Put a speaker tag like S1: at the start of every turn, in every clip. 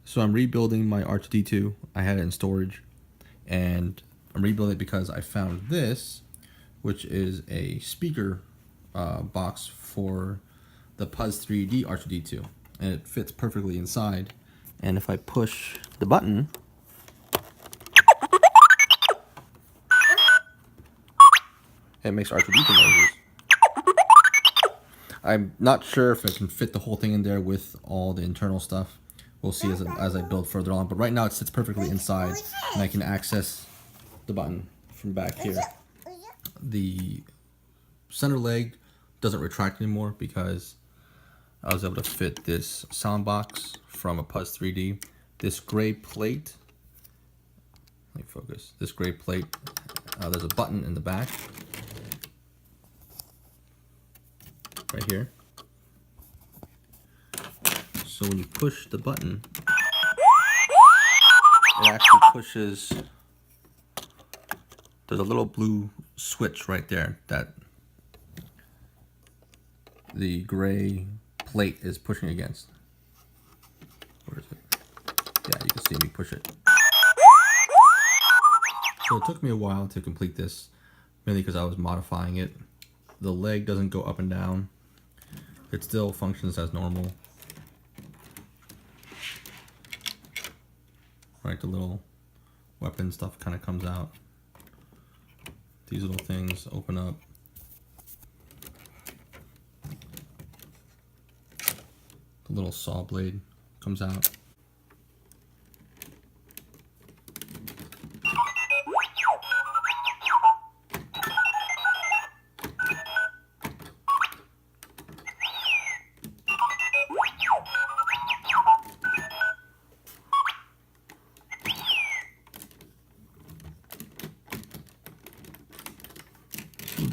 S1: So I'm rebuilding my R2D2. I had it in storage, and I'm rebuilding it because I found this, which is a speaker box for the Puzz3D R2D2, and it fits perfectly inside. And if I push the button, it makes R2D2 noises. I'm not sure if I can fit the whole thing in there with all the internal stuff. We'll see as I build further on, but right now it sits perfectly inside, and I can access the button from back here. The center leg doesn't retract anymore because I was able to fit this sound box from a Puzz3D. This gray plate, let me focus, this gray plate, there's a button in the back, right here. So when you push the button, it actually pushes, there's a little blue switch right there that the gray plate is pushing against. Where is it? Yeah, you can see me push it. So it took me a while to complete this, mainly because I was modifying it. The leg doesn't go up and down. It still functions as normal. Right, the little weapon stuff kind of comes out. These little things open up. The little saw blade comes out.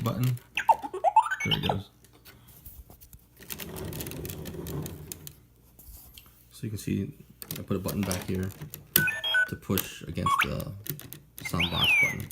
S1: Button. There it goes. So you can see I put a button back here to push against the sound box button.